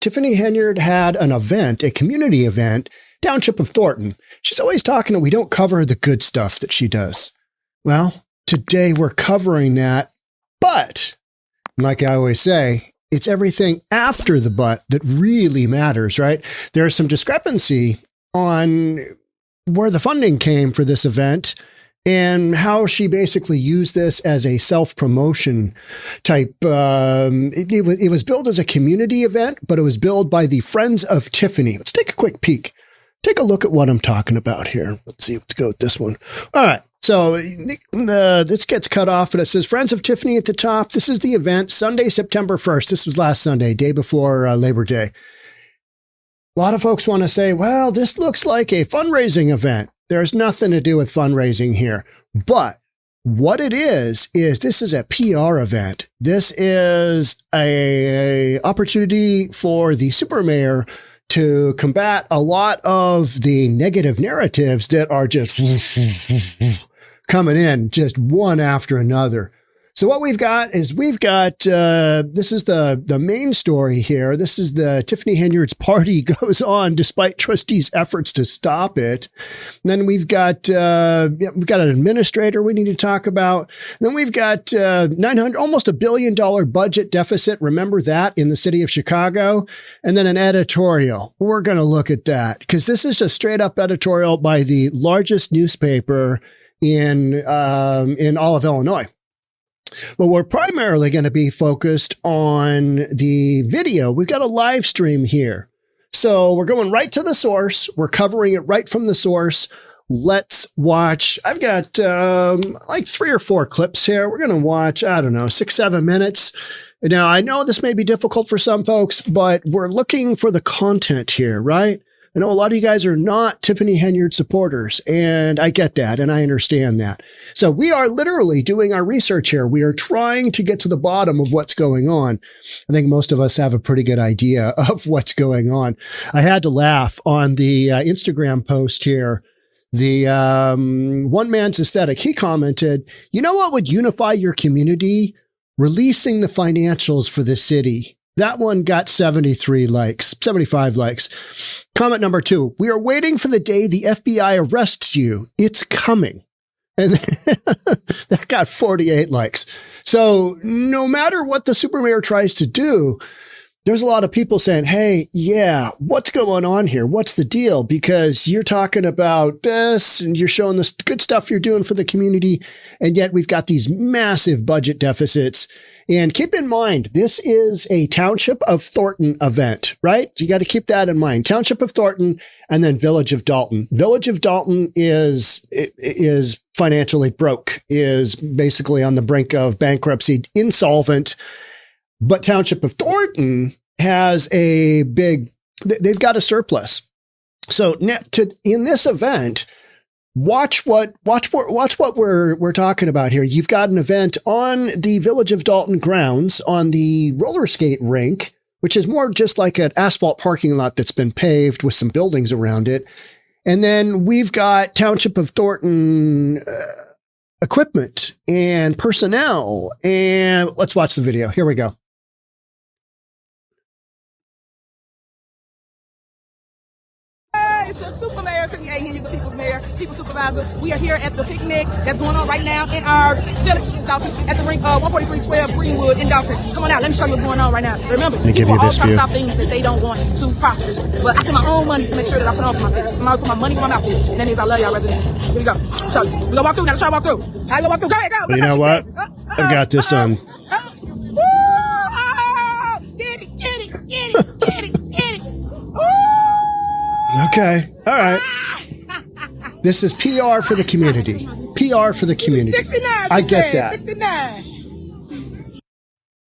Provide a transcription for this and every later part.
Tiffany Henyard had an event, a community event, Township of Thornton. She's always talking that we don't cover the good stuff that she does. Well, today we're covering that, but like I always say, it's everything after the but that really matters, right? There's some discrepancy on where the funding came for this event and how she basically used this as a self-promotion type. It was billed as a community event, but it was billed by the Friends of Tiffany. Let's take a quick peek. Take a look at what I'm talking about here. Let's see. Let's go with this one. All right. So this gets cut off, but it says Friends of Tiffany at the top. This is the event, Sunday, September 1st. This was last Sunday, day before Labor Day. A lot of folks want to say, well, this looks like a fundraising event. There's nothing to do with fundraising here. But what it is this is a PR event. This is a opportunity for the super mayor to combat a lot of the negative narratives that are just coming in just one after another. So what we've got is this is the main story here. This is the Tiffany Henyard's party goes on despite trustees' efforts to stop it. And then we've got an administrator we need to talk about. And then we've got almost $1 billion budget deficit. Remember that in the city of Chicago. And then an editorial. We're going to look at that because this is a straight up editorial by the largest newspaper in all of Illinois. But we're primarily going to be focused on the video. We've got a live stream here. So we're going right to the source. We're covering it right from the source. Let's watch. I've got like 3 or 4 clips here. We're going to watch, 6, 7 minutes. Now, I know this may be difficult for some folks, but we're looking for the content here, right? I know a lot of you guys are not Tiffany Henyard supporters, and I get that, and I understand that. So we are literally doing our research here. We are trying to get to the bottom of what's going on. I think most of us have a pretty good idea of what's going on. I had to laugh on the Instagram post here. The one man's aesthetic, he commented, you know what would unify your community? Releasing the financials for the city. That one got 75 likes. Comment number 2. We are waiting for the day the FBI arrests you. It's coming. And that got 48 likes. So no matter what the super mayor tries to do, there's a lot of people saying, hey, yeah, what's going on here? What's the deal? Because you're talking about this and you're showing this good stuff you're doing for the community. And yet we've got these massive budget deficits. And keep in mind, this is a Township of Thornton event, right? So you got to keep that in mind. Township of Thornton and then Village of Dalton. Village of Dalton is financially broke, is basically on the brink of bankruptcy, insolvent. But Township of Thornton has they've got a surplus. So in this event, watch what we're talking about here. You've got an event on the Village of Dalton grounds on the roller skate rink, which is more just like an asphalt parking lot that's been paved with some buildings around it. And then we've got Township of Thornton equipment and personnel. And let's watch the video. Here we go. It's your super mayor, Tiffany Henyard, the people's mayor, people supervisor. We are here at the picnic that's going on right now in our village, Dalton, at the rink, 14312 Greenwood in Dalton. Come on out, let me show you what's going on right now. Remember, people are all trying to stop things that they don't want to prosper. But I spend my own money to make sure that I put on for myself. I'm going to put my money in my mouth. And that means I love y'all residents. Here we go. Show you. We're going to walk through now. Let's try to walk through. All right, we'll walk through. Go ahead, go. Well, you know what? I've got this on. Get it. Okay. All right. This is PR for the community. PR for the community. 69. I get that. 69.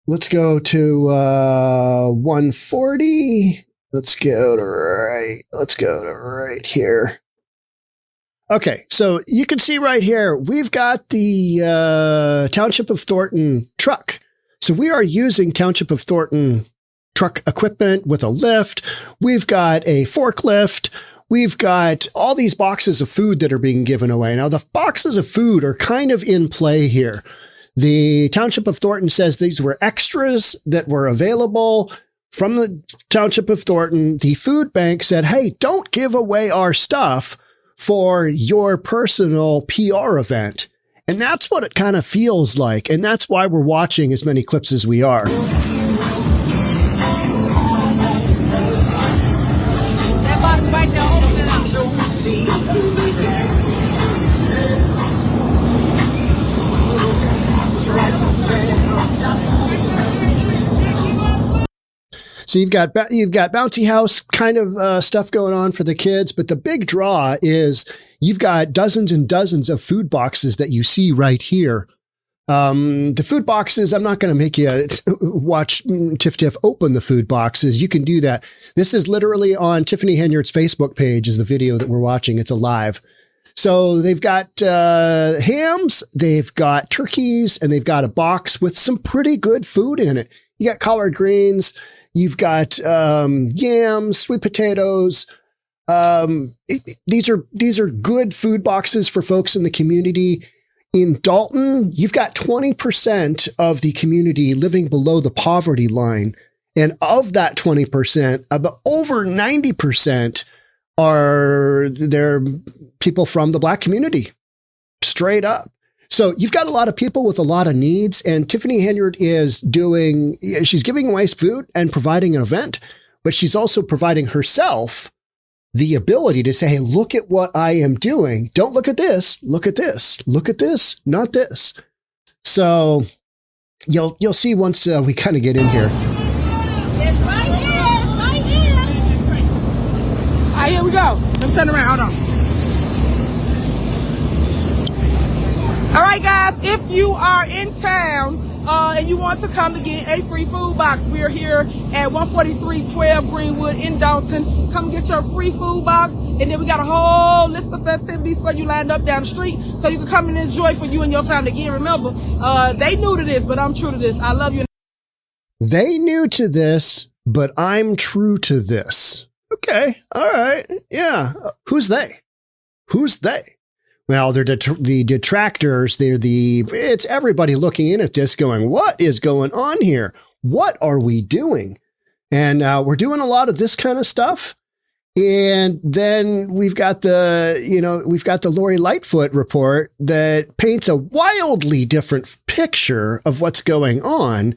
Let's go to 140. Let's go to right here. Okay. So you can see right here, we've got the Township of Thornton truck. So we are using Township of Thornton truck equipment with a lift. We've got a forklift. We've got all these boxes of food that are being given away. Now, the boxes of food are kind of in play here. The Township of Thornton says these were extras that were available from the Township of Thornton, the food bank said, hey, don't give away our stuff for your personal PR event. And that's what it kind of feels like. And that's why we're watching as many clips as we are. That box right there, open it up. So you've got bouncy house kind of stuff going on for the kids, but the big draw is you've got dozens and dozens of food boxes that you see right here. The food boxes, I'm not going to make you watch Tiff open the food boxes. You can do that. This is literally on Tiffany Henyard's Facebook page is the video that we're watching. It's alive. So they've got hams, they've got turkeys, and they've got a box with some pretty good food in it. You got collard greens. You've got yams, sweet potatoes. These are good food boxes for folks in the community. In Dalton, you've got 20% of the community living below the poverty line. And of that 20%, about over 90% they're people from the Black community. Straight up. So you've got a lot of people with a lot of needs, and Tiffany Henyard she's giving away food and providing an event, but she's also providing herself the ability to say, hey, look at what I am doing. Don't look at this. Look at this. Look at this. Not this. So you'll see once we kind of get in here. It's right here. It's right here. All right, here we go. Let me turn around. Hold on. All right, guys, if you are in town and you want to come to get a free food box, we are here at 14312 Greenwood in Dalton. Come get your free food box. And then we got a whole list of festivities for you lined up down the street so you can come and enjoy for you and your family. Again, remember, they new to this, but I'm true to this. I love you. They new to this, but I'm true to this. Okay. All right. Yeah. Who's they? Who's they? Well, they're the detractors. It's everybody looking in at this going, what is going on here? What are we doing? And we're doing a lot of this kind of stuff. And then we've got the Lori Lightfoot report that paints a wildly different picture of what's going on.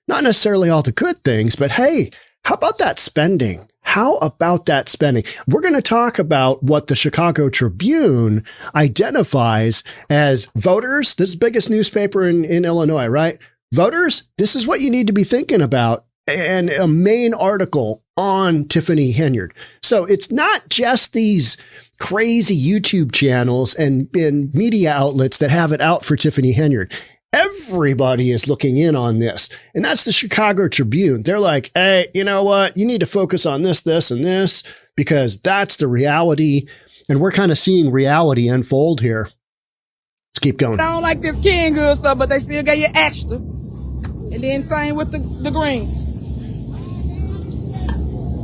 Not necessarily all the good things, but hey, how about that spending? How about that spending? We're going to talk about what the Chicago Tribune identifies as voters. This is the biggest newspaper in Illinois, right? Voters, this is what you need to be thinking about. And a main article on Tiffany Henyard. So it's not just these crazy YouTube channels and media outlets that have it out for Tiffany Henyard. Everybody is looking in on this. And that's the Chicago Tribune. They're like, hey, you know what? You need to focus on this, this, and this, because that's the reality. And we're kind of seeing reality unfold here. Let's keep going. I don't like this canned good stuff, but they still got you extra. And then same with the greens.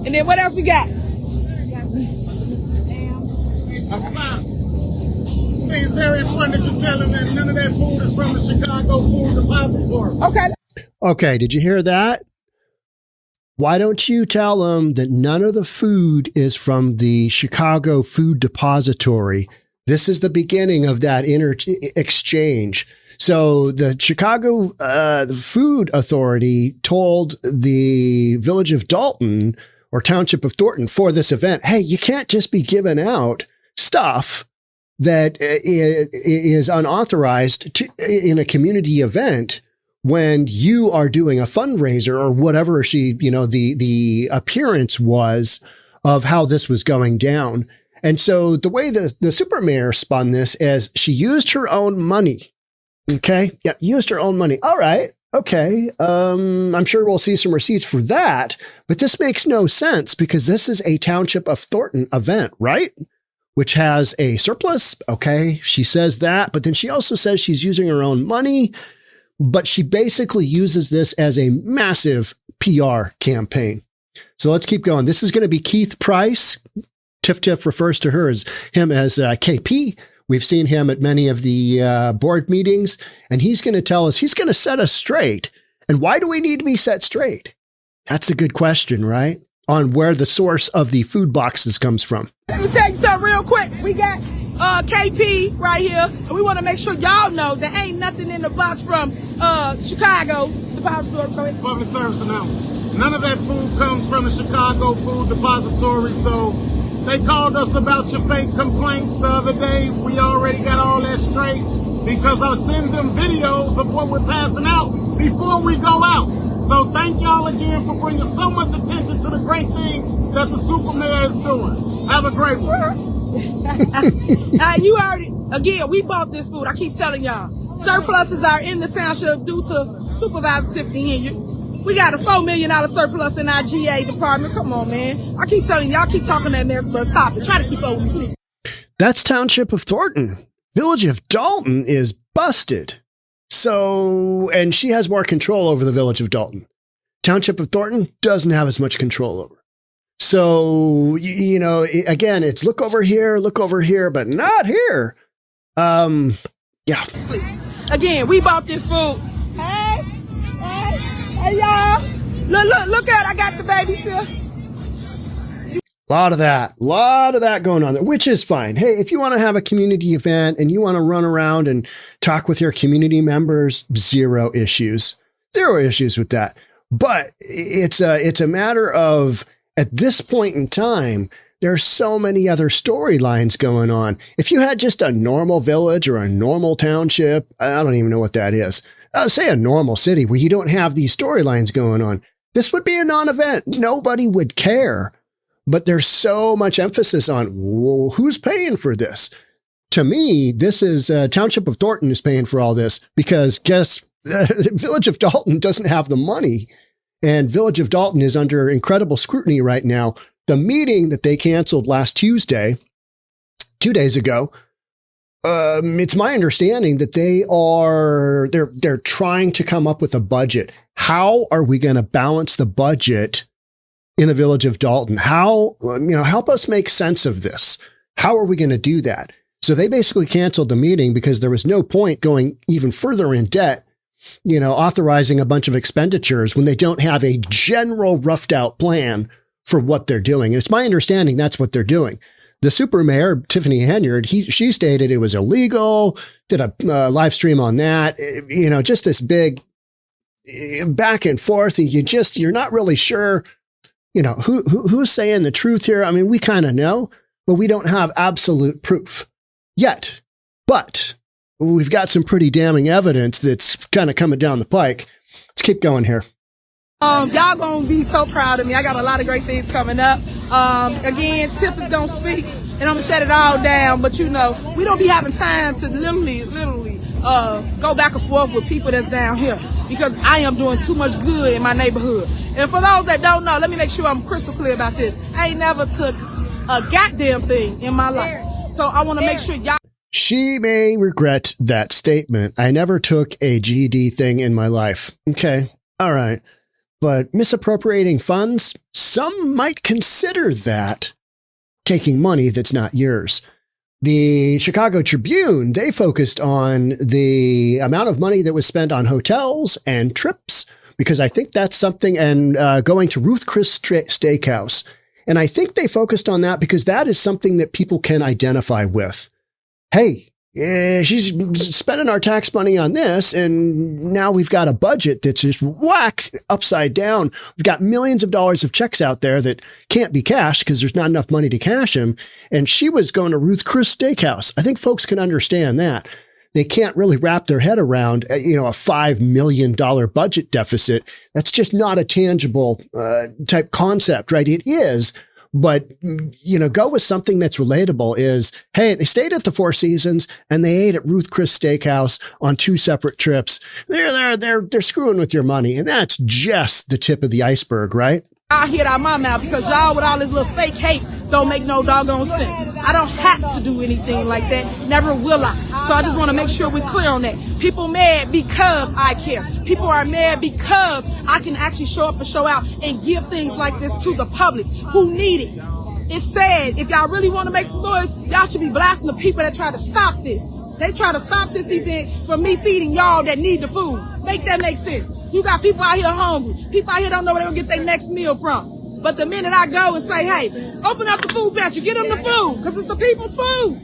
And then what else we got? I think it's very important that you tell them that none of that food is from the Chicago Food Depository. Okay, did you hear that? Why don't you tell them that none of the food is from the Chicago Food Depository? This is the beginning of that exchange. So the Chicago Food Authority told the Village of Dalton or Township of Thornton for this event, hey, you can't just be giving out stuff that is unauthorized in a community event when you are doing a fundraiser or whatever the appearance was of how this was going down. And so the way the super mayor spun this is she used her own money. Okay. Yeah. Used her own money. All right. Okay. I'm sure we'll see some receipts for that, but this makes no sense because this is a Township of Thornton event, right? Which has a surplus. Okay. She says that, but then she also says she's using her own money, but she basically uses this as a massive PR campaign. So let's keep going. This is going to be Keith Price. Tiff refers to him as KP. We've seen him at many of the board meetings, and he's going to tell us, he's going to set us straight. And why do we need to be set straight? That's a good question, right? On where the source of the food boxes comes from. Let me tell you something real quick. We got KP right here, and we want to make sure y'all know there ain't nothing in the box from Chicago Depository. Public service announcement. None of that food comes from the Chicago Food Depository, so they called us about your fake complaints the other day. We already got all that straight because I send them videos of what we're passing out before we go out. So thank y'all again for bringing so much attention to the great things that the super mayor is doing. Have a great one. You already, again, we bought this food. I keep telling y'all. Surpluses are in the township due to Supervisor Tiffany Henyard. We got a $4 million surplus in our GA department. Come on, man. I keep telling y'all, keep talking that mess, but stop it. Try to keep up with me, please. That's Township of Thornton. Village of Dalton is busted. So, and she has more control over the Village of Dalton. Township of Thornton doesn't have as much control over. So, you know, again, it's look over here, but not here. Yeah. Please. Again, we bought this food. Hey, y'all. Look at it. I got the baby still. A lot of that going on there, which is fine. Hey, if you want to have a community event and you want to run around and talk with your community members, zero issues with that. But it's a matter of, at this point in time, there's so many other storylines going on. If you had just a normal village or a normal township, I don't even know what that is. Say a normal city where you don't have these storylines going on, this would be a non-event. Nobody would care. But there's so much emphasis on who's paying for this. To me, this is Township of Thornton is paying for all this because Village of Dalton doesn't have the money, and Village of Dalton is under incredible scrutiny right now. The meeting that they canceled last Tuesday, 2 days ago, it's my understanding that they're trying to come up with a budget. How are we going to balance the budget in the Village of Dalton? How, help us make sense of this. How are we going to do that? So they basically canceled the meeting because there was no point going even further in debt, authorizing a bunch of expenditures when they don't have a general roughed out plan for what they're doing. And it's my understanding that's what they're doing. The super mayor, Tiffany Henyard, she stated it was illegal, did a live stream on that, just this big back and forth. And you're not really sure, who's saying the truth here. I mean, we kind of know, but we don't have absolute proof yet. But we've got some pretty damning evidence that's kind of coming down the pike. Let's keep going here. Y'all gonna be so proud of me. I got a lot of great things coming up. Again, Tiff is gonna speak, and I'm gonna shut it all down. But we don't be having time to literally go back and forth with people that's down here because I am doing too much good in my neighborhood. And for those that don't know, let me make sure I'm crystal clear about this. I ain't never took a goddamn thing in my life, so I want to make sure y'all. She may regret that statement. I never took a GD thing in my life. Okay, all right. But misappropriating funds, some might consider that taking money that's not yours. The Chicago Tribune, they focused on the amount of money that was spent on hotels and trips, because I think that's something, and going to Ruth Chris Steakhouse. And I think they focused on that because that is something that people can identify with. Hey, she's spending our tax money on this, and now we've got a budget that's just whack upside down. We've got millions of dollars of checks out there that can't be cashed because there's not enough money to cash them. And she was going to Ruth Chris Steakhouse. I think folks can understand that. They can't really wrap their head around, a $5 million budget deficit. That's just not a tangible type concept, right? It is. But, go with something that's relatable is, hey, they stayed at the Four Seasons and they ate at Ruth Chris Steakhouse on 2 separate trips. They're screwing with your money. And that's just the tip of the iceberg, right? I hear it out my mouth because y'all with all this little fake hate don't make no doggone sense. I don't have to do anything like that. Never will I. So I just want to make sure we're clear on that. People mad because I care. People are mad because I can actually show up and show out and give things like this to the public who need it. It's sad. If y'all really want to make some noise, y'all should be blasting the people that try to stop this. They try to stop this event from me feeding y'all that need the food. Make that make sense. You got people out here hungry. People out here don't know where they're going to get their next meal from. But the minute I go and say, hey, open up the food pantry, get them the food, because it's the people's food.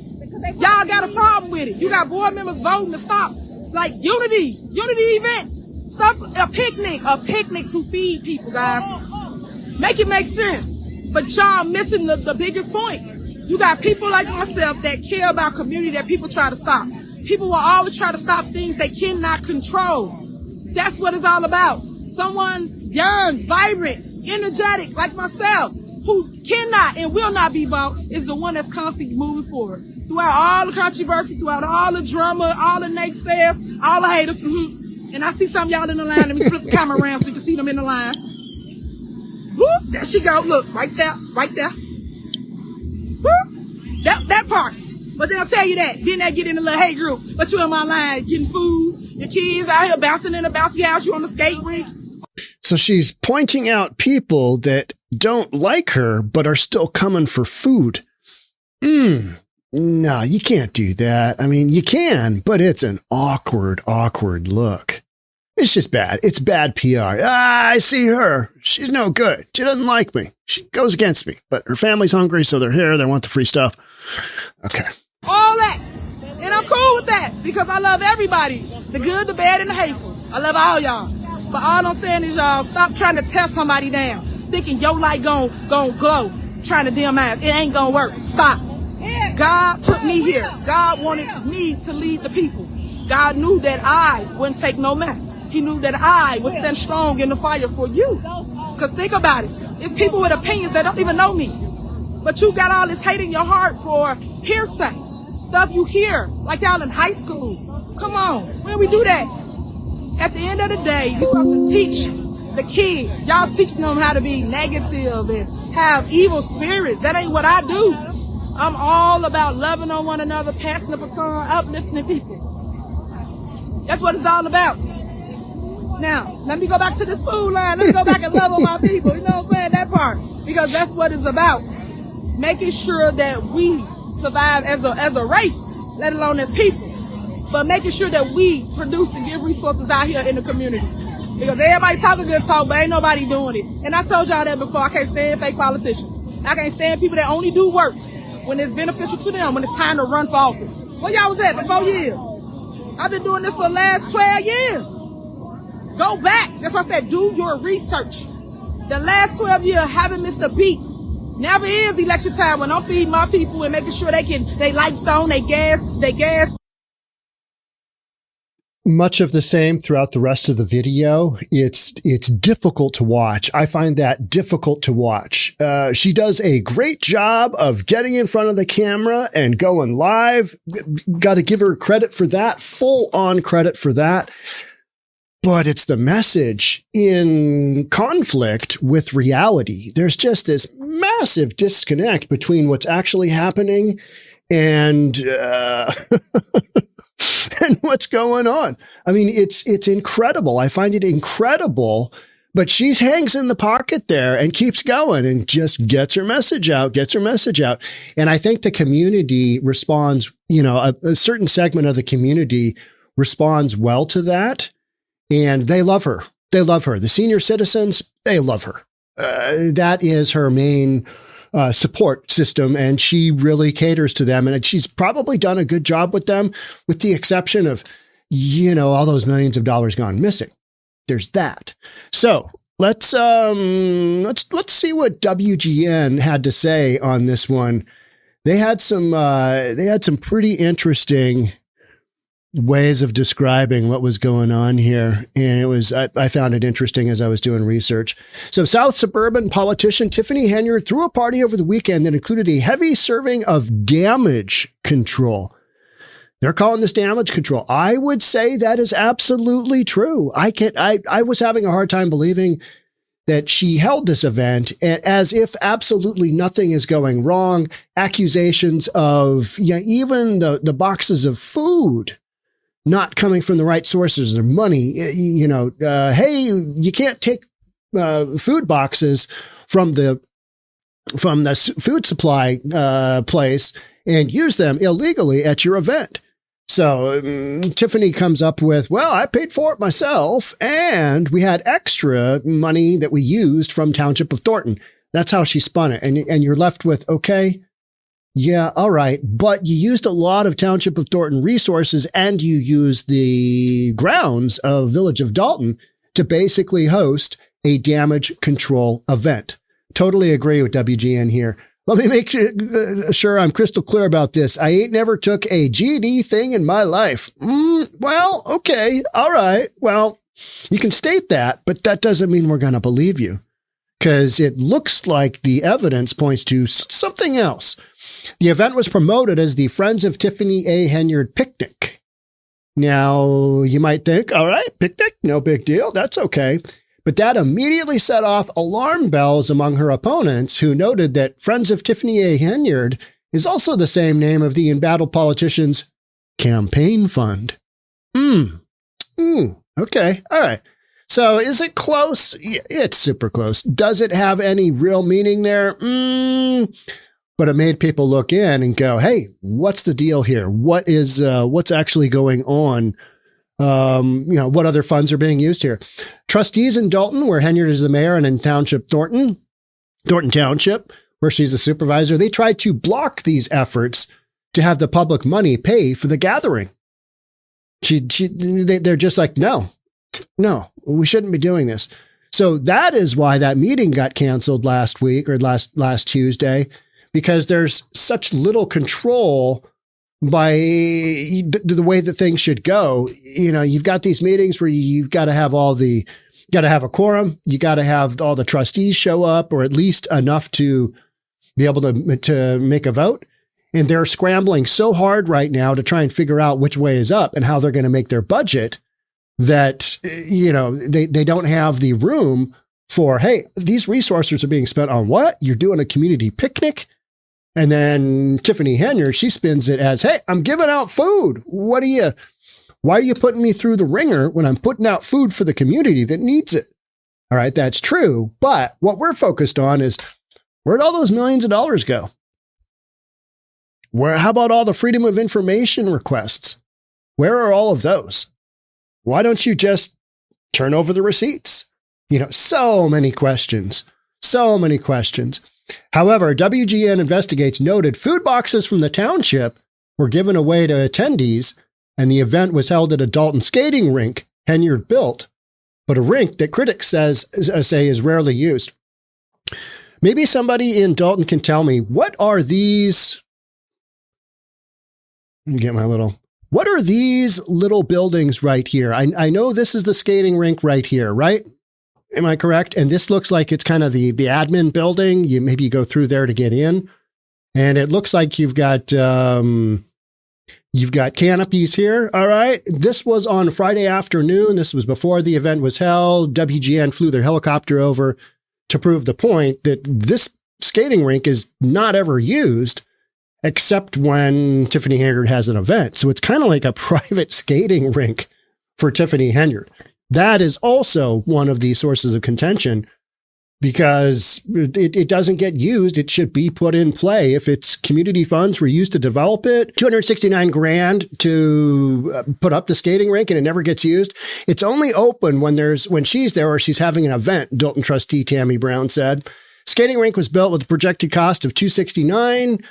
Y'all got a problem with it. You got board members voting to stop, like, unity events. Stop a picnic to feed people, guys. Make it make sense. But y'all missing the biggest point. You got people like myself that care about community that people try to stop. People will always try to stop things they cannot control. That's what it's all about. Someone young, vibrant, energetic like myself who cannot and will not be bought is the one that's constantly moving forward. Throughout all the controversy, throughout all the drama, all the naysayers, all the haters. And I see some of y'all in the line. Let me flip the camera around so you can see them in the line. Whoop, there she go. Look, right there, right there. Whoop, that part. But they'll tell you that. Then they get in a little hate group. But you in my line getting food. Your kids out here bouncing in a bouncy house. You on the skate rink. So she's pointing out people that don't like her, but are still coming for food. No, you can't do that. I mean, you can, but it's an awkward look. It's just bad. It's bad PR. I see her. She's no good. She doesn't like me. She goes against me, but her family's hungry, so they're here. They want the free stuff. Okay. All that. And I'm cool with that because I love everybody. The good, the bad, and the hateful. I love all y'all. But all I'm saying is, y'all, stop trying to tear somebody down. Thinking your light gon' glow. Trying to dim out. It ain't gonna work. Stop. God put me here. God wanted me to lead the people. God knew that I wouldn't take no mess. He knew that I would stand strong in the fire for you. Because think about it. It's people with opinions that don't even know me. But you got all this hate in your heart for hearsay. Stuff you hear, like y'all in high school. Come on. When we do that? At the end of the day, you're supposed to teach the kids. Y'all teaching them how to be negative and have evil spirits. That ain't what I do. I'm all about loving on one another, passing the baton, uplifting people. That's what it's all about. Now, let me go back to this food line. Let me go back and love on my people. You know what I'm saying? That part. Because that's what it's about. Making sure that we survive as a race, let alone as people. But making sure that we produce and give resources out here in the community. Because everybody talk a good talk, but ain't nobody doing it. And I told y'all that before. I can't stand fake politicians. I can't stand people that only do work when it's beneficial to them, when it's time to run for office. Where y'all was at for 4 years? I've been doing this for the last 12 years. Go back. That's why I said do your research. The last 12 years haven't missed a beat. Never is election time when I'm feeding my people and making sure they lights on, they gas. Much of the same throughout the rest of the video. It's difficult to watch. I find that difficult to watch. She does a great job of getting in front of the camera and going live. Got to give her credit for that, full on credit for that. But it's the message in conflict with reality. There's just this massive disconnect between what's actually happening and and what's going on. I mean, it's incredible. I find it incredible, but she hangs in the pocket there and keeps going and just gets her message out. And I think the community responds, a certain segment of the community responds well to that. And they love her. The senior citizens, they love her. That is her main support system, and she really caters to them. And she's probably done a good job with them, with the exception of, all those millions of dollars gone missing. There's that. So let's see what WGN had to say on this one. They had some pretty interesting ways of describing what was going on here. And I found it interesting as I was doing research. So South suburban politician Tiffany Henyard threw a party over the weekend that included a heavy serving of damage control. They're calling this damage control. I would say that is absolutely true. I was having a hard time believing that she held this event as if absolutely nothing is going wrong. Accusations of even the boxes of food not coming from the right sources or money, hey, you can't take food boxes from the food supply place and use them illegally at your event. So Tiffany comes up with, well, I paid for it myself, and we had extra money that we used from Township of Thornton. That's how she spun it. And you're left with, okay, yeah, all right. But you used a lot of Township of Thornton resources, and you used the grounds of Village of Dalton to basically host a damage control event. Totally agree with WGN here. Let me make sure I'm crystal clear about this. I ain't never took a GD thing in my life. Well, okay. All right. Well, you can state that, but that doesn't mean we're going to believe you, because it looks like the evidence points to something else. The event was promoted as the Friends of Tiffany A. Henyard Picnic. Now, you might think, all right, picnic, no big deal. That's okay. But that immediately set off alarm bells among her opponents, who noted that Friends of Tiffany A. Henyard is also the same name of the embattled politician's campaign fund. Okay. All right. So is it close? It's super close. Does it have any real meaning there? But it made people look in and go, hey, what's the deal here? What's actually going on? What other funds are being used here? Trustees in Dalton, where Henyard is the mayor, and in Township Thornton Township, where she's a supervisor, they tried to block these efforts to have the public money pay for the gathering. They're just like, no, we shouldn't be doing this. So that is why that meeting got canceled last week, or last Tuesday, because there's such little control by the way that things should go. You've got these meetings where you've got to have a quorum. You got to have all the trustees show up, or at least enough to be able to make a vote. And they're scrambling so hard right now to try and figure out which way is up and how they're going to make their budget, that, they don't have the room for, hey, these resources are being spent on what? You're doing a community picnic. And then Tiffany Henyard, she spins it as, hey, I'm giving out food. Why are you putting me through the ringer when I'm putting out food for the community that needs it? All right, that's true. But what we're focused on is, where'd all those millions of dollars go? How about all the freedom of information requests? Where are all of those? Why don't you just turn over the receipts? So many questions. However, WGN Investigates noted food boxes from the township were given away to attendees, and the event was held at a Dalton skating rink Henyard built, but a rink that critics say is rarely used. Maybe somebody in Dalton can tell me, what are these? What are these little buildings right here? I know this is the skating rink right here, right? Am I correct? And this looks like it's kind of the admin building. You go through there to get in. And it looks like you've got canopies here. All right. This was on Friday afternoon. This was before the event was held. WGN flew their helicopter over to prove the point that this skating rink is not ever used except when Tiffany Henyard has an event. So it's kind of like a private skating rink for Tiffany Henyard. That is also one of the sources of contention, because it doesn't get used. It should be put in play. If it's community funds were used to develop it, $269,000 to put up the skating rink, and it never gets used. It's only open when she's there or she's having an event, Dalton trustee Tammy Brown said. Skating rink was built with a projected cost of $269,000.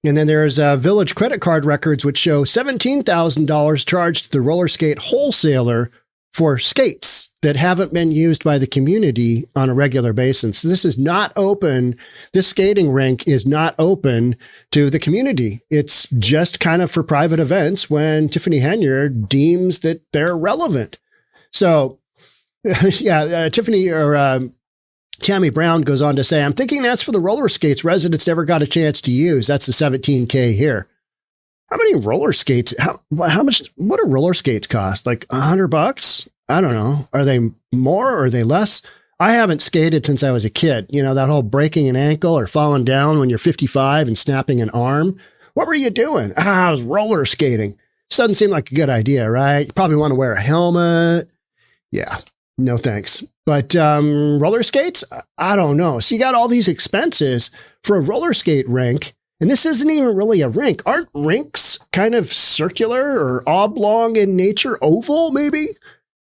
And then there's village credit card records, which show $17,000 charged to the roller skate wholesaler for skates that haven't been used by the community on a regular basis. This is not open. This skating rink is not open to the community. It's just kind of for private events when Tiffany Henyard deems that they're relevant. So, Tammy Brown goes on to say, I'm thinking that's for the roller skates residents never got a chance to use. That's the $17,000 here. How many roller skates? How much? What do roller skates cost? Like $100? I don't know. Are they more or are they less? I haven't skated since I was a kid. That whole breaking an ankle or falling down when you're 55 and snapping an arm. What were you doing? I was roller skating. This doesn't seem like a good idea, right? You probably want to wear a helmet. Yeah, no thanks. But roller skates, I don't know. So you got all these expenses for a roller skate rink, And this isn't even really a rink. Aren't rinks kind of circular or oblong in nature? Oval, maybe?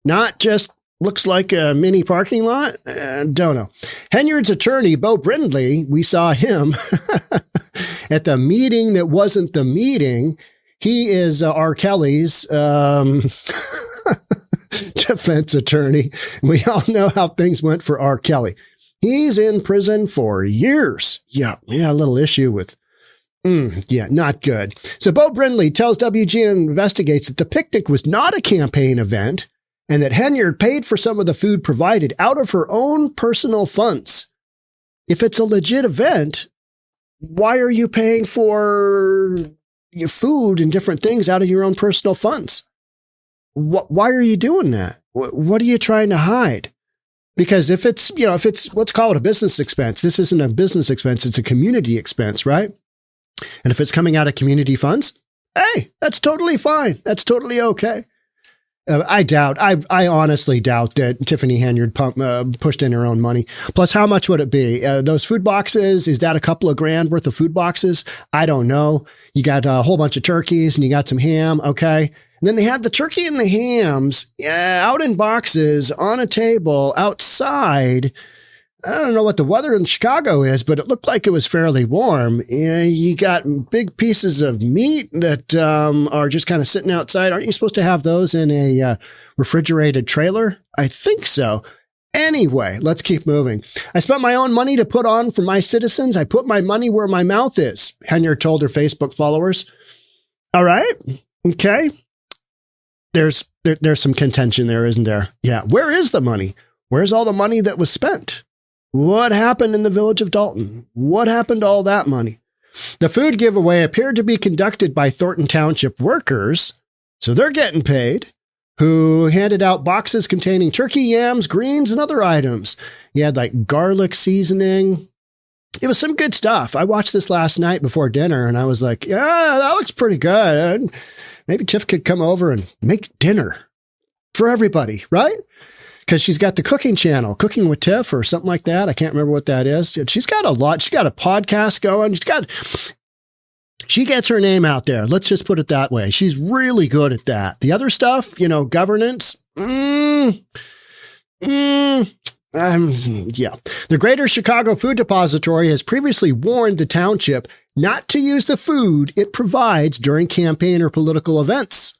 Not just looks like a mini parking lot? Don't know. Henyard's attorney, Bo Brindley, we saw him at the meeting that wasn't the meeting. He is R. Kelly's defense attorney. We all know how things went for R. Kelly. He's in prison for years. Yeah, a little issue with not good. So Bo Brindley tells WGN Investigates that the picnic was not a campaign event and that Henyard paid for some of the food provided out of her own personal funds. If it's a legit event, why are you paying for your food and different things out of your own personal funds? Why are you doing that? What are you trying to hide? Because if it's, let's call it a business expense. This isn't a business expense. It's a community expense, right? And if it's coming out of community funds, hey, that's totally fine. That's totally okay. I honestly doubt that Tiffany Henyard pushed in her own money. Plus, how much would it be? Those food boxes, is that a couple of grand worth of food boxes? I don't know. You got a whole bunch of turkeys and you got some ham. Okay. And then they had the turkey and the hams out in boxes on a table outside. I don't know what the weather in Chicago is, but it looked like it was fairly warm. You got big pieces of meat that are just kind of sitting outside. Aren't you supposed to have those in a refrigerated trailer? I think so. Anyway, let's keep moving. I spent my own money to put on for my citizens. I put my money where my mouth is, Henyard told her Facebook followers. All right. Okay. There's some contention there, isn't there? Yeah. Where is the money? Where's all the money that was spent? What happened in the village of Dalton? What happened to all that money? The food giveaway appeared to be conducted by Thornton Township workers, so they're getting paid, who handed out boxes containing turkey, yams, greens, and other items. You had like garlic seasoning. It was some good stuff. I watched this last night before dinner, and I was like, yeah, that looks pretty good. Maybe Tiff could come over and make dinner for everybody, right? Because she's got the cooking channel, Cooking with Tiff or something like that. I can't remember what that is. She's got a lot. She's got a podcast going. She gets her name out there. Let's just put it that way. She's really good at that. The other stuff, governance. Yeah. The Greater Chicago Food Depository has previously warned the township not to use the food it provides during campaign or political events.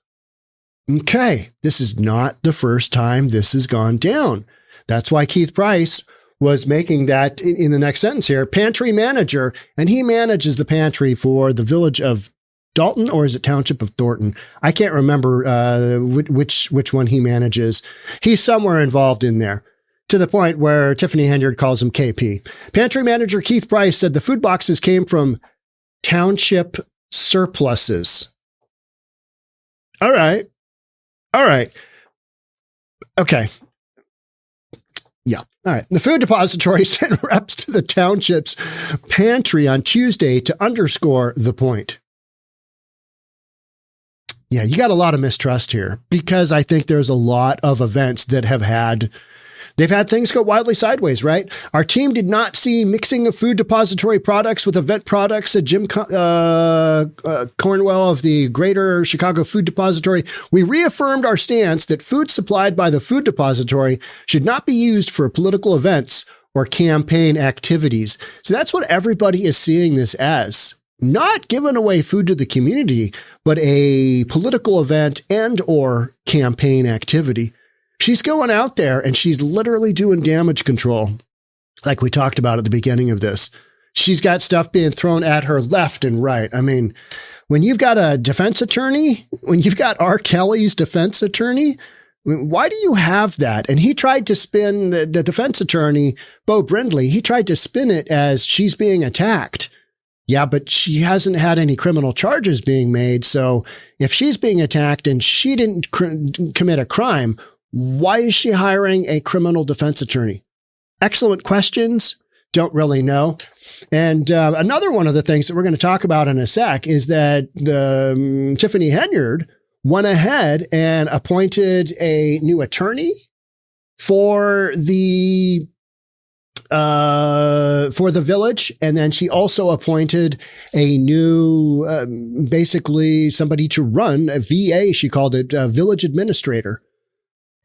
Okay, this is not the first time this has gone down. That's why Keith Price was making that in the next sentence here, pantry manager, and he manages the pantry for the village of Dalton, or is it Township of Thornton? I can't remember which one he manages. He's somewhere involved in there, to the point where Tiffany Henyard calls him KP. Pantry manager Keith Price said the food boxes came from township surpluses. All right. Okay. Yeah. All right. The food depository sent reps to the township's pantry on Tuesday to underscore the point. Yeah, you got a lot of mistrust here, because I think there's a lot of events that they've had things go wildly sideways, right? Our team did not see mixing of food depository products with event products, said Jim Cornwell of the Greater Chicago Food Depository. We reaffirmed our stance that food supplied by the food depository should not be used for political events or campaign activities. So that's what everybody is seeing this as. Not giving away food to the community, but a political event and or campaign activity. She's going out there and she's literally doing damage control, like we talked about at the beginning of this. She's got stuff being thrown at her left and right. I mean, when you've got a defense attorney, when you've got R. Kelly's defense attorney, why do you have that? And he tried to spin the defense attorney, Bo Brindley, he tried to spin it as she's being attacked. Yeah, but she hasn't had any criminal charges being made. So if she's being attacked and she didn't commit a crime, why is she hiring a criminal defense attorney? Excellent questions. Don't really know. And another one of the things that we're going to talk about in a sec is that Tiffany Henyard went ahead and appointed a new attorney for the for the village. And then she also appointed a new, basically somebody to run a VA. She called it a village administrator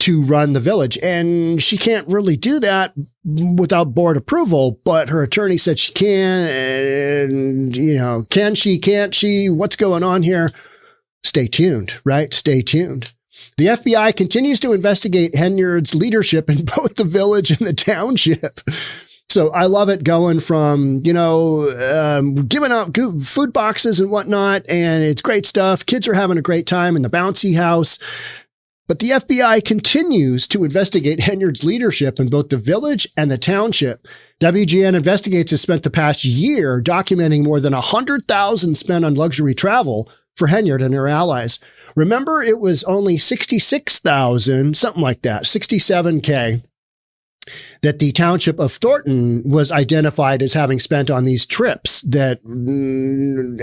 to run the village. And she can't really do that without board approval, but her attorney said she can. And, can she, can't she? What's going on here? Stay tuned, right? Stay tuned. The FBI continues to investigate Henyard's leadership in both the village and the township. So I love it, going from, giving out food boxes and whatnot. And it's great stuff. Kids are having a great time in the bouncy house. But the FBI continues to investigate Henyard's leadership in both the village and the township. WGN Investigates has spent the past year documenting more than $100,000 spent on luxury travel for Henyard and her allies. Remember, it was only $66,000, something like that, $67K, that the township of Thornton was identified as having spent on these trips that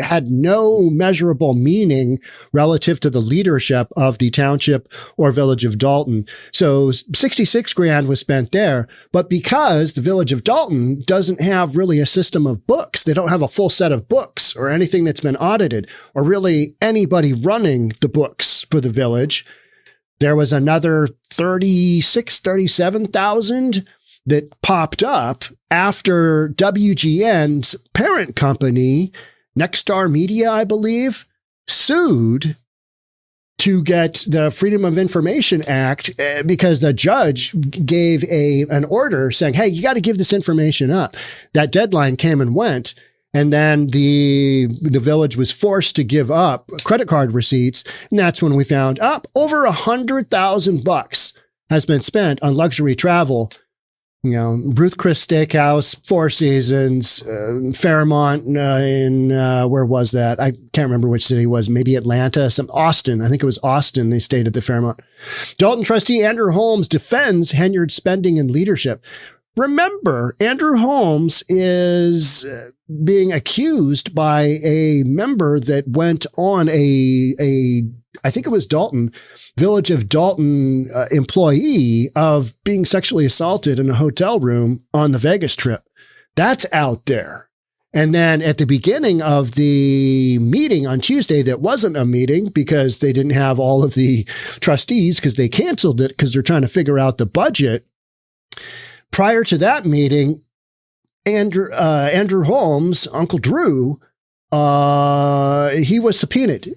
had no measurable meaning relative to the leadership of the township or village of Dalton. So 66 grand was spent there. But because the village of Dalton doesn't have really a system of books, they don't have a full set of books or anything that's been audited, or really anybody running the books for the village, there was another 37,000 that popped up after WGN's parent company, Nexstar Media, I believe, sued to get the Freedom of Information Act because the judge gave an order saying, hey, you got to give this information up. That deadline came and went. And then the village was forced to give up credit card receipts. And that's when we found over $100,000 has been spent on luxury travel. Ruth Chris Steakhouse, Four Seasons, Fairmont, where was that? I can't remember which city it was. Maybe Atlanta, Austin. I think it was Austin. They stayed at the Fairmont. Dalton trustee Andrew Holmes defends Henyard's spending and leadership. Remember, Andrew Holmes is being accused by a member that went on I think it was Dalton, Village of Dalton employee, of being sexually assaulted in a hotel room on the Vegas trip. That's out there. And then at the beginning of the meeting on Tuesday, that wasn't a meeting because they didn't have all of the trustees because they canceled it because they're trying to figure out the budget. Prior to that meeting, Andrew Holmes, Uncle Drew, he was subpoenaed.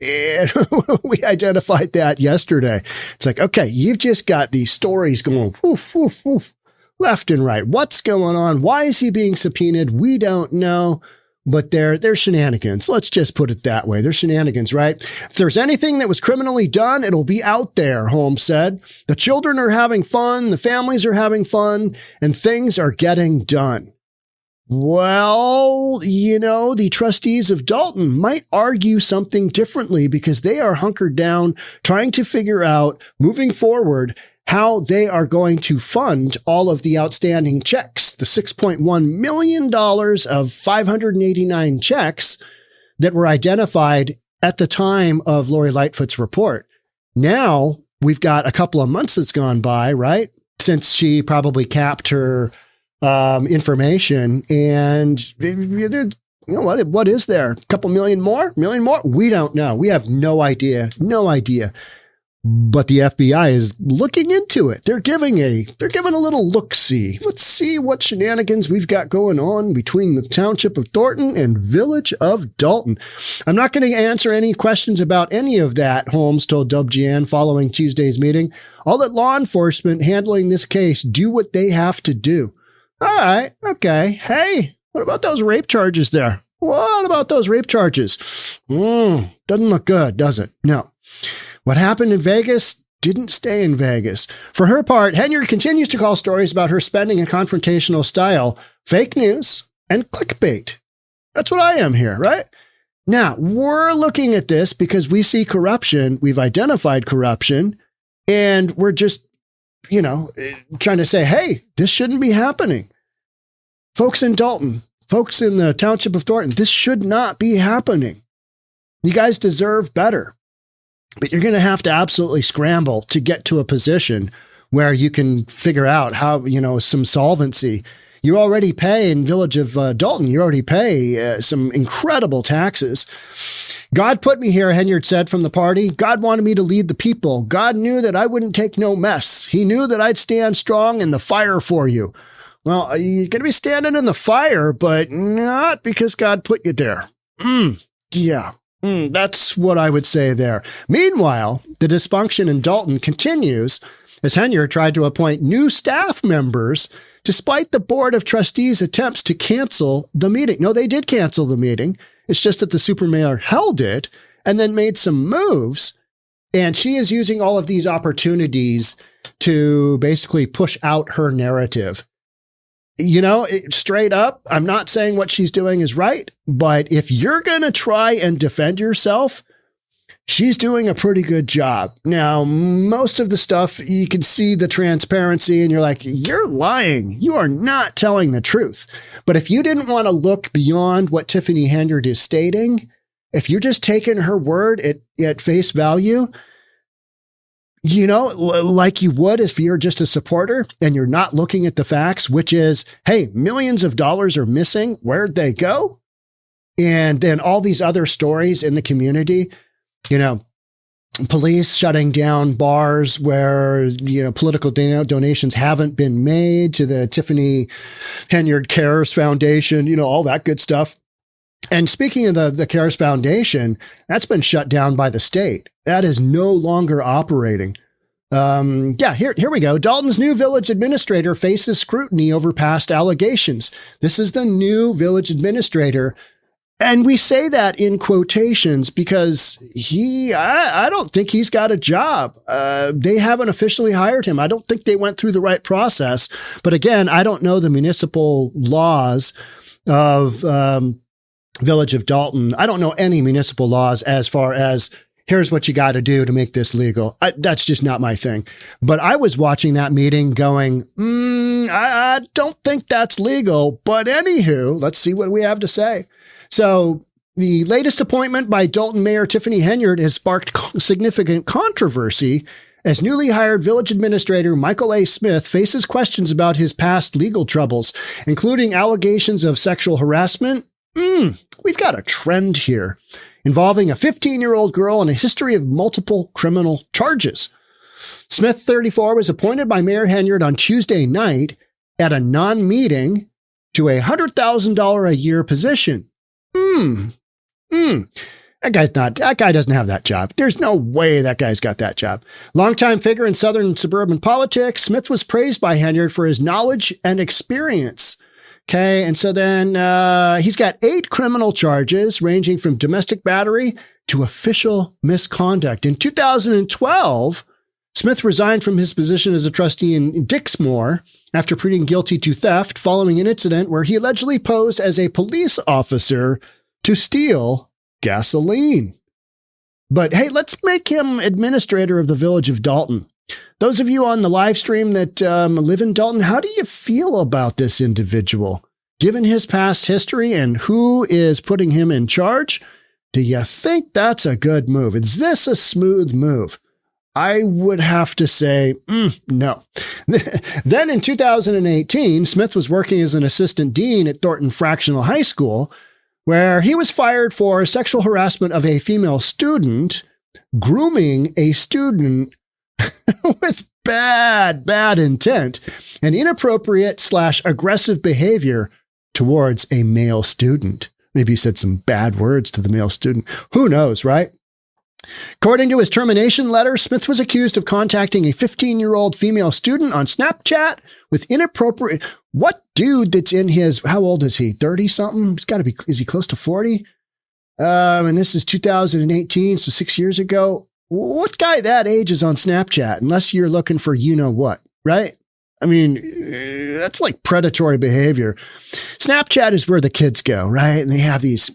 And we identified that yesterday. It's like, okay, you've just got these stories going woof, woof, woof, left and right. What's going on? Why is he being subpoenaed? We don't know. But they're shenanigans. Let's just put it that way. They're shenanigans, right? If there's anything that was criminally done, it'll be out there, Holmes said. The children are having fun. The families are having fun, and things are getting done. Well, the trustees of Dalton might argue something differently because they are hunkered down trying to figure out moving forward how they are going to fund all of the outstanding checks, the $6.1 million of 589 checks that were identified at the time of Lori Lightfoot's report. Now we've got a couple of months that's gone by, right? Since she probably capped her information, and what is there? A couple million more? We don't know. We have no idea. But the FBI is looking into it. They're giving a little look-see. Let's see what shenanigans we've got going on between the township of Thornton and village of Dalton. I'm not going to answer any questions about any of that, Holmes told WGN following Tuesday's meeting. I'll let law enforcement handling this case do what they have to do. All right. Okay. Hey, what about those rape charges there? What about those rape charges? Doesn't look good, does it? No. What happened in Vegas didn't stay in Vegas. For her part, Henyard continues to call stories about her spending and confrontational style fake news and clickbait. That's what I am here, right? Now, we're looking at this because we see corruption. We've identified corruption, and we're just, trying to say, hey, this shouldn't be happening. Folks in Dalton, folks in the township of Thornton, this should not be happening. You guys deserve better. But you're going to have to absolutely scramble to get to a position where you can figure out how, some solvency. You already pay in Village of Dalton. You already pay some incredible taxes. God put me here, Henyard said from the party. God wanted me to lead the people. God knew that I wouldn't take no mess. He knew that I'd stand strong in the fire for you. Well, you're going to be standing in the fire, but not because God put you there. That's what I would say there. Meanwhile, the dysfunction in Dalton continues as Henyard tried to appoint new staff members despite the Board of Trustees' attempts to cancel the meeting. No, they did cancel the meeting. It's just that the supermayor held it and then made some moves. And she is using all of these opportunities to basically push out her narrative. Straight up, I'm not saying what she's doing is right, but if you're going to try and defend yourself, she's doing a pretty good job. Now, most of the stuff, you can see the transparency and you're like, you're lying. You are not telling the truth. But if you didn't want to look beyond what Tiffany Henyard is stating, if you're just taking her word at face value, like you would if you're just a supporter and you're not looking at the facts, which is, hey, millions of dollars are missing. Where'd they go? And then all these other stories in the community, police shutting down bars where, political donations haven't been made to the Tiffany Henyard Cares Foundation, all that good stuff. And speaking of the Cares Foundation, that's been shut down by the state. That is no longer operating. Here we go. Dalton's new village administrator faces scrutiny over past allegations. This is the new village administrator. And we say that in quotations because I don't think he's got a job. They haven't officially hired him. I don't think they went through the right process. But again, I don't know the municipal laws of Village of Dalton. I don't know any municipal laws as far as here's what you got to do to make this legal. That's just not my thing. But I was watching that meeting going, I don't think that's legal. But anywho, let's see what we have to say. So the latest appointment by Dalton Mayor Tiffany Henyard has sparked significant controversy as newly hired village administrator Michael A. Smith faces questions about his past legal troubles, including allegations of sexual harassment. We've got a trend here involving a 15-year-old girl and a history of multiple criminal charges. Smith, 34, was appointed by Mayor Henyard on Tuesday night at a non-meeting to a $100,000 a year position. That guy doesn't have that job. There's no way that guy's got that job. Longtime figure in Southern suburban politics, Smith was praised by Henyard for his knowledge and experience. Okay. And so then, he's got 8 criminal charges ranging from domestic battery to official misconduct. In 2012, Smith resigned from his position as a trustee in Dixmoor after pleading guilty to theft following an incident where he allegedly posed as a police officer to steal gasoline. But hey, let's make him administrator of the Village of Dalton. Those of you on the live stream that live in Dalton, how do you feel about this individual? Given his past history and who is putting him in charge, do you think that's a good move? Is this a smooth move? I would have to say, no. Then in 2018, Smith was working as an assistant dean at Thornton Fractional High School, where he was fired for sexual harassment of a female student, grooming a student with bad intent and inappropriate/aggressive behavior towards a male student. Maybe he said some bad words to the male student. Who knows, right? According to his termination letter, Smith was accused of contacting a 15-year-old female student on Snapchat with inappropriate. What dude that's in his, how old is he? 30 something? He's got to be, is he close to 40? And this is 2018, so 6 years ago. What guy that age is on Snapchat? Unless you're looking for you know what, right? I mean, that's like predatory behavior. Snapchat is where the kids go, right? And they have these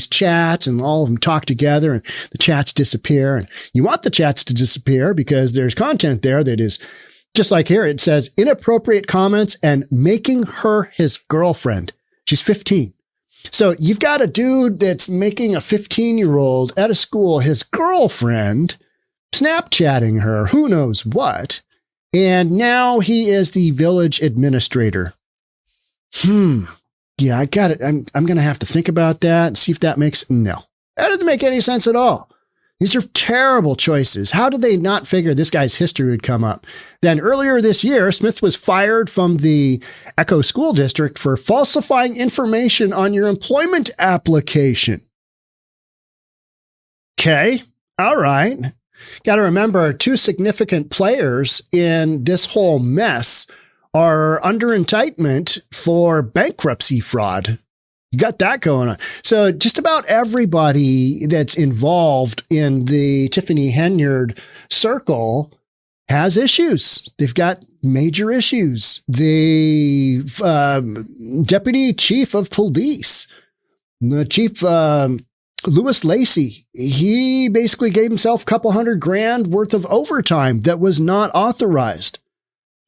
chats and all of them talk together and the chats disappear. And you want the chats to disappear because there's content there that is just like here. It says inappropriate comments and making her his girlfriend. She's 15. So you've got a dude that's making a 15-year-old at a school his girlfriend, Snapchatting her, who knows what. And now he is the village administrator. Yeah, I got it. I'm going to have to think about that and see if that makes, no, that doesn't make any sense at all. These are terrible choices. How did they not figure this guy's history would come up? Then earlier this year, Smith was fired from the Echo School District for falsifying information on your employment application. Okay. All right. Got to remember, two significant players in this whole mess are under indictment for bankruptcy fraud. You got that going on. So just about everybody that's involved in the Tiffany Henyard circle has issues. They've got major issues. The deputy chief of police, the chief, Louis Lacey, he basically gave himself a couple $100,000 worth of overtime that was not authorized.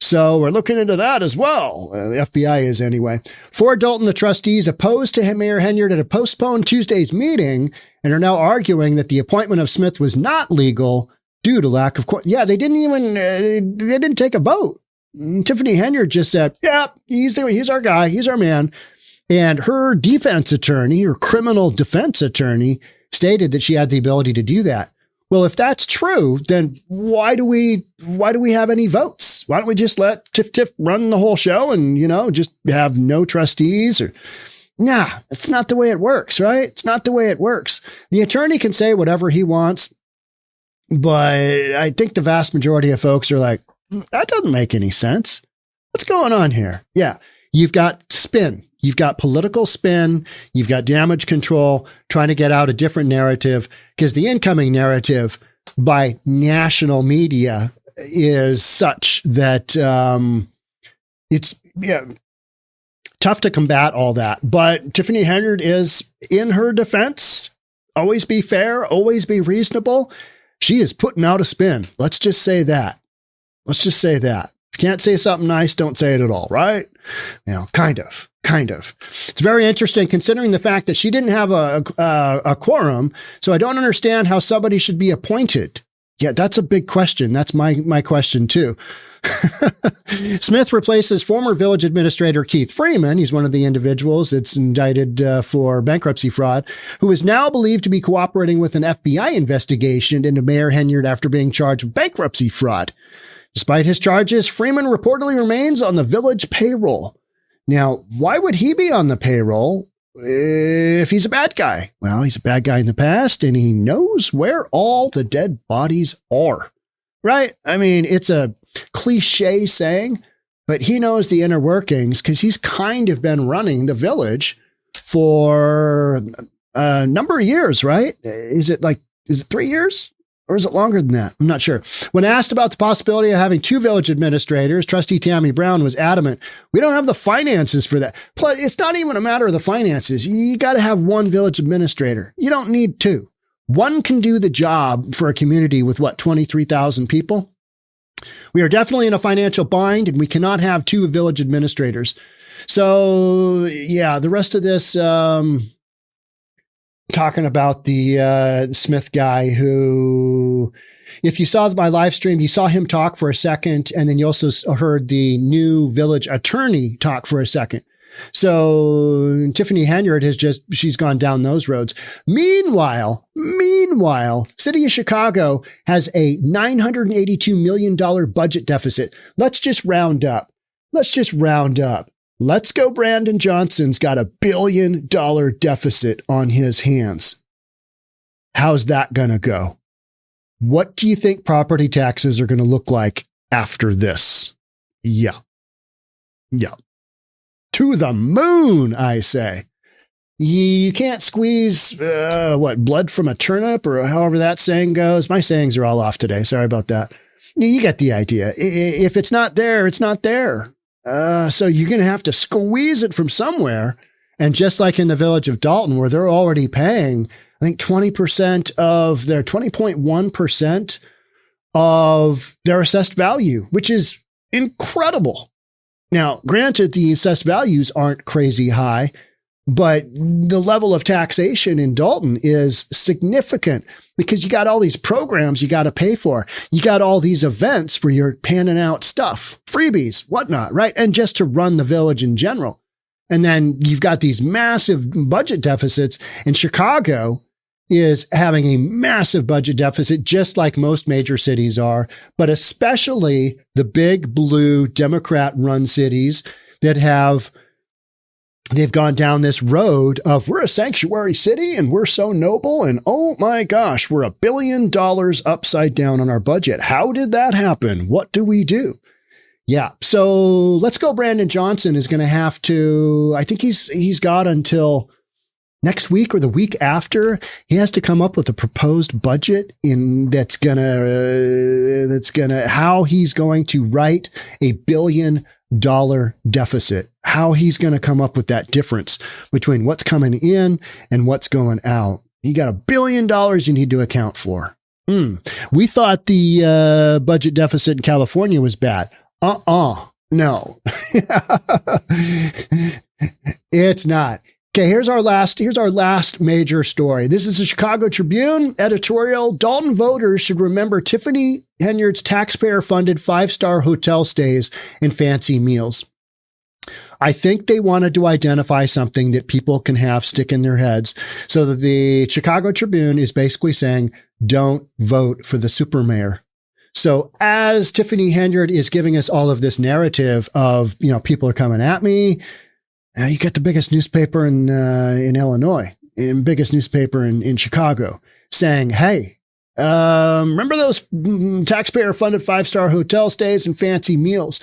So we're looking into that as well. The FBI is anyway. For Dalton, the trustees opposed to Mayor Henyard at a postponed Tuesday's meeting and are now arguing that the appointment of Smith was not legal due to lack of yeah, they didn't take a vote. Tiffany Henyard just said, yeah, he's our guy. He's our man. And her defense attorney, or criminal defense attorney, stated that she had the ability to do that. Well, if that's true, then why do we have any votes? Why don't we just let Tiff run the whole show and, just have no trustees? Or nah, it's not the way it works, right? It's not the way it works. The attorney can say whatever he wants, but I think the vast majority of folks are like, that doesn't make any sense. What's going on here? Yeah. You've got spin. You've got political spin. You've got damage control, trying to get out a different narrative, because the incoming narrative by national media is such that it's tough to combat all that. But Tiffany Henyard is, in her defense, always be fair, always be reasonable. She is putting out a spin. Let's just say that. Let's just say that. If you can't say something nice, don't say it at all, right? Kind of. It's very interesting considering the fact that she didn't have a quorum. So I don't understand how somebody should be appointed. Yeah, that's a big question. That's my question too. Smith replaces former village administrator Keith Freeman. He's one of the individuals that's indicted for bankruptcy fraud, who is now believed to be cooperating with an FBI investigation into Mayor Henyard after being charged with bankruptcy fraud. Despite his charges, Freeman reportedly remains on the village payroll. Now, why would he be on the payroll if he's a bad guy? Well, he's a bad guy in the past, and he knows where all the dead bodies are, right? I mean, it's a cliche saying, but he knows the inner workings because he's kind of been running the village for a number of years, right? Is it 3 years? Or is it longer than that? I'm not sure. When asked about the possibility of having two village administrators, Trustee Tammy Brown was adamant, we don't have the finances for that. Plus, it's not even a matter of the finances. You got to have one village administrator. You don't need two. One can do the job for a community with 23,000 people. We are definitely in a financial bind, and we cannot have two village administrators. So yeah, the rest of this, talking about the Smith guy who, if you saw my live stream, you saw him talk for a second, and then you also heard the new village attorney talk for a second. So Tiffany Henyard she's gone down those roads. Meanwhile, City of Chicago has a $982 million budget deficit. Let's just round up. Let's go. Brandon Johnson's got $1 billion deficit on his hands. How's that going to go? What do you think property taxes are going to look like after this? Yeah. To the moon, I say. You can't squeeze, blood from a turnip, or however that saying goes. My sayings are all off today. Sorry about that. You get the idea. If it's not there, it's not there. So you're going to have to squeeze it from somewhere. And just like in the village of Dalton, where they're already paying, I think 20% of their 20.1% of their assessed value, which is incredible. Now, granted, the assessed values aren't crazy high, But the level of taxation in Dalton is significant because you got all these programs you got to pay for. You got all these events where you're handing out stuff, freebies, whatnot, right? And just to run the village in general. And then you've got these massive budget deficits. And Chicago is having a massive budget deficit, just like most major cities are, but especially the big blue Democrat-run cities that they've gone down this road of we're a sanctuary city and we're so noble. And oh my gosh, we're $1 billion upside down on our budget. How did that happen? What do we do? Yeah. So let's go. Brandon Johnson is going to have to, I think he's got until next week or the week after, he has to come up with a proposed budget that's gonna how he's going to write $1 billion deficit, how he's going to come up with that difference between what's coming in and what's going out. You got $1 billion you need to account for. We thought the budget deficit in California was bad. No, it's not. Okay, here's our last major story. This is the Chicago Tribune editorial. Dalton voters should remember Tiffany Henyard's taxpayer-funded 5-star hotel stays and fancy meals. I think they wanted to identify something that people can have stick in their heads. So that the Chicago Tribune is basically saying, don't vote for the super mayor. So as Tiffany Henyard is giving us all of this narrative of, people are coming at me, you get the biggest newspaper in Illinois, and biggest newspaper in Chicago saying, hey, remember those taxpayer funded 5-star hotel stays and fancy meals?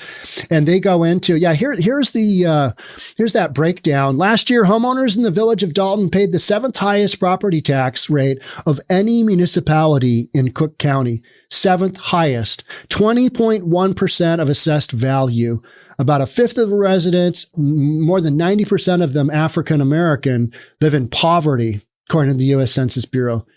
And they go into, here's that breakdown. Last year, homeowners in the village of Dalton paid the 7th highest property tax rate of any municipality in Cook County. 7th highest, 20.1% of assessed value. About 1/5 of the residents, more than 90% of them African-American, live in poverty, according to the U.S. Census Bureau.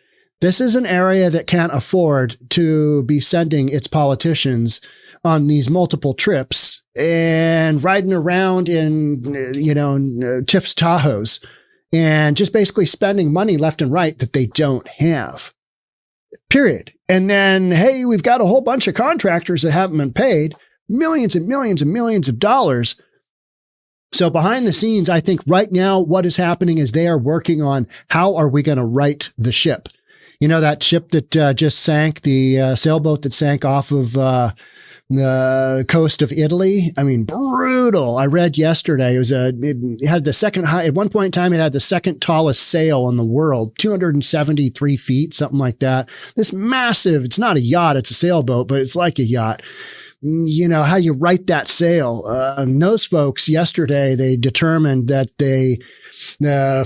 This is an area that can't afford to be sending its politicians on these multiple trips and riding around in, Tiff's Tahoes and just basically spending money left and right that they don't have. Period. And then, hey, we've got a whole bunch of contractors that haven't been paid. Millions and millions and millions of dollars. So behind the scenes, I think right now what is happening is they are working on how are we going to right the ship. That ship that just sank, the sailboat that sank off of the coast of Italy. I mean, brutal. I read yesterday it had the second high, at one point in time, it had the second tallest sail in the world, 273 feet, something like that. This massive, it's not a yacht, it's a sailboat, but it's like a yacht. How you right that sail. Those folks yesterday, they determined that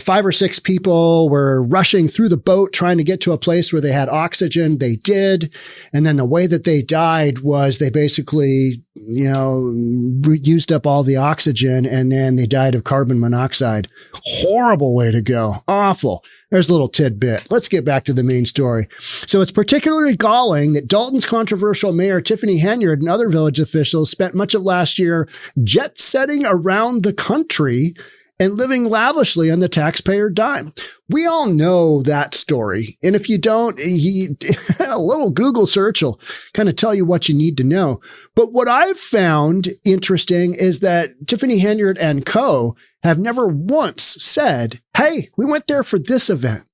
5 or 6 people were rushing through the boat trying to get to a place where they had oxygen. They did. And then the way that they died was they basically, used up all the oxygen and then they died of carbon monoxide. Horrible way to go. Awful. There's a little tidbit. Let's get back to the main story. So it's particularly galling that Dalton's controversial mayor, Tiffany Henyard, and other village officials spent much of last year jet setting around the country and living lavishly on the taxpayer dime. We all know that story. And if you don't, a little Google search will kind of tell you what you need to know. But what I've found interesting is that Tiffany Henyard and co. have never once said, hey, we went there for this event.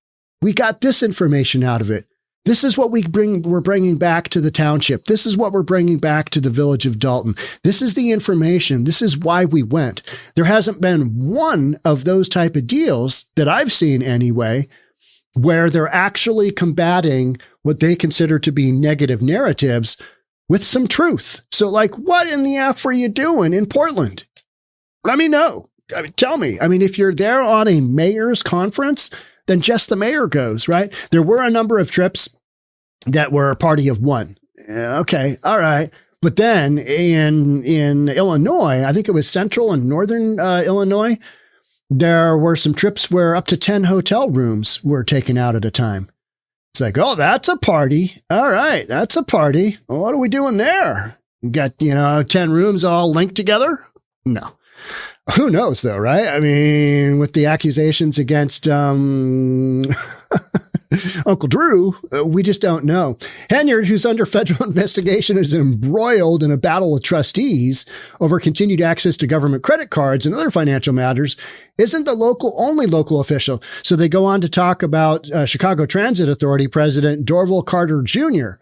We got this information out of it. This is what we're bringing back to the township. This is what we're bringing back to the village of Dalton. This is the information. This is why we went. There hasn't been one of those type of deals that I've seen anyway, where they're actually combating what they consider to be negative narratives with some truth. So like, what in the F were you doing in Portland? Let me know. Tell me. If you're there on a mayor's conference, then just the mayor goes, right? There were a number of trips that were a party of one. Okay. All right. But then in Illinois, I think it was central and northern Illinois, there were some trips where up to 10 hotel rooms were taken out at a time. It's like, oh, that's a party. All right. That's a party. Well, what are we doing there? You got, 10 rooms all linked together? No. Who knows, though, right? I mean, with the accusations against Uncle Drew, we just don't know. Henyard, who's under federal investigation, is embroiled in a battle with trustees over continued access to government credit cards and other financial matters, isn't the only local official. So they go on to talk about Chicago Transit Authority President Dorval Carter Jr.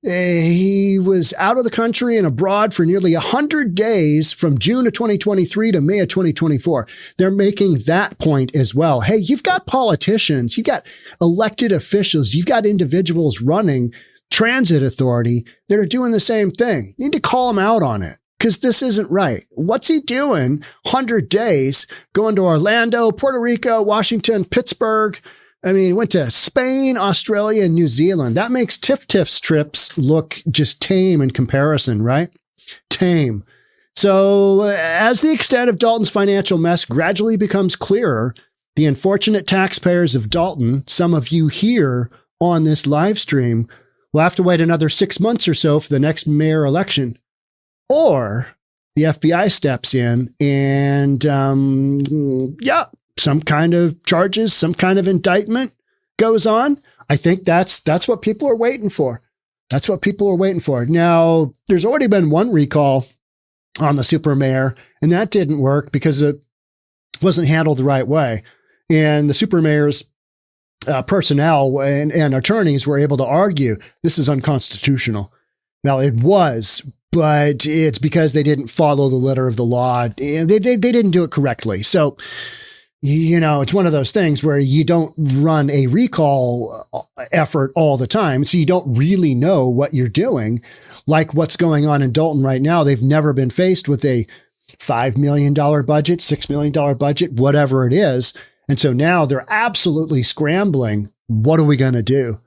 He was out of the country and abroad for nearly 100 days from June of 2023 to May of 2024. They're making that point as well. Hey, you've got politicians, you've got elected officials, you've got individuals running transit authority that are doing the same thing. You need to call them out on it because this isn't right. What's he doing 100 days going to Orlando, Puerto Rico, Washington, Pittsburgh? I mean, he went to Spain, Australia, and New Zealand. That makes Tiff's trips look just tame in comparison, right? Tame. So as the extent of Dalton's financial mess gradually becomes clearer, the unfortunate taxpayers of Dalton, some of you here on this live stream, will have to wait another 6 months or so for the next mayor election. Or the FBI steps in and, some kind of charges, some kind of indictment goes on. I think that's what people are waiting for. That's what people are waiting for. Now, there's already been one recall on the super mayor, and that didn't work because it wasn't handled the right way. And the super mayor's personnel and attorneys were able to argue this is unconstitutional. Now, it was, but it's because they didn't follow the letter of the law. They didn't do it correctly. So, you know, it's one of those things where you don't run a recall effort all the time. So you don't really know what you're doing. Like what's going on in Dalton right now. They've never been faced with a $5 million budget, $6 million budget, whatever it is. And so now they're absolutely scrambling. What are we going to do?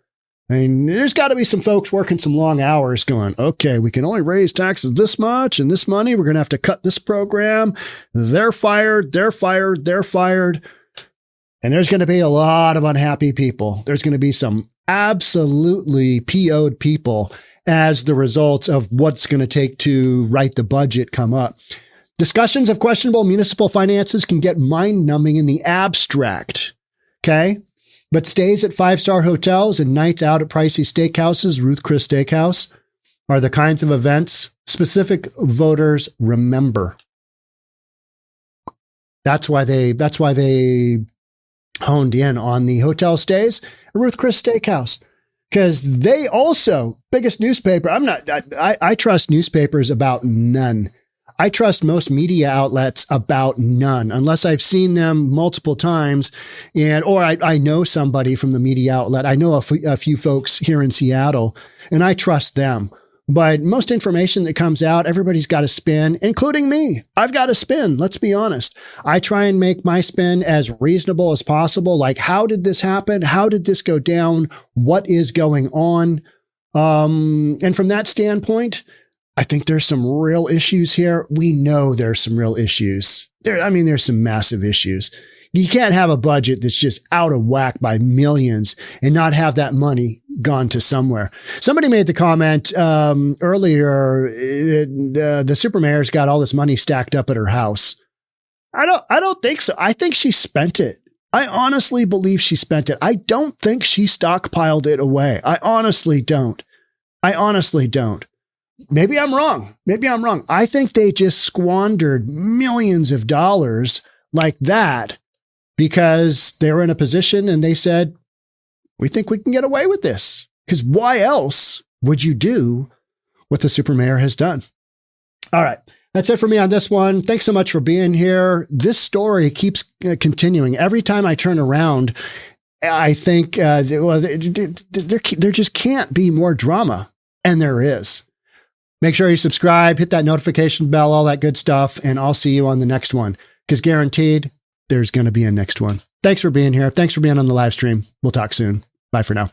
I mean, there's got to be some folks working some long hours going, okay, we can only raise taxes this much and this money. We're going to have to cut this program. They're fired. They're fired. They're fired. And there's going to be a lot of unhappy people. There's going to be some absolutely PO'd people as the results of what's going to take to write the budget come up. Discussions of questionable municipal finances can get mind-numbing in the abstract. Okay? But stays at 5-star hotels and nights out at pricey steakhouses, Ruth Chris Steakhouse, are the kinds of events specific voters remember. That's why they honed in on the hotel stays at Ruth Chris Steakhouse, because they also, biggest newspaper. I trust newspapers about none. I trust most media outlets about none, unless I've seen them multiple times or I know somebody from the media outlet. I know a few folks here in Seattle, and I trust them. But most information that comes out, everybody's got a spin, including me. I've got a spin. Let's be honest. I try and make my spin as reasonable as possible. Like, how did this happen? How did this go down? What is going on? And from that standpoint, I think there's some real issues here. We know there's some real issues. There's some massive issues. You can't have a budget that's just out of whack by millions and not have that money gone to somewhere. Somebody made the comment earlier, the super mayor's got all this money stacked up at her house. I don't think so. I think she spent it. I honestly believe she spent it. I don't think she stockpiled it away. I honestly don't. Maybe I'm wrong. I think they just squandered millions of dollars like that because they were in a position and they said, we think we can get away with this. Because why else would you do what the super mayor has done? All right. That's it for me on this one. Thanks so much for being here. This story keeps continuing. Every time I turn around, I think, there just can't be more drama. And there is. Make sure you subscribe, hit that notification bell, all that good stuff, and I'll see you on the next one. Because guaranteed, there's going to be a next one. Thanks for being here. Thanks for being on the live stream. We'll talk soon. Bye for now.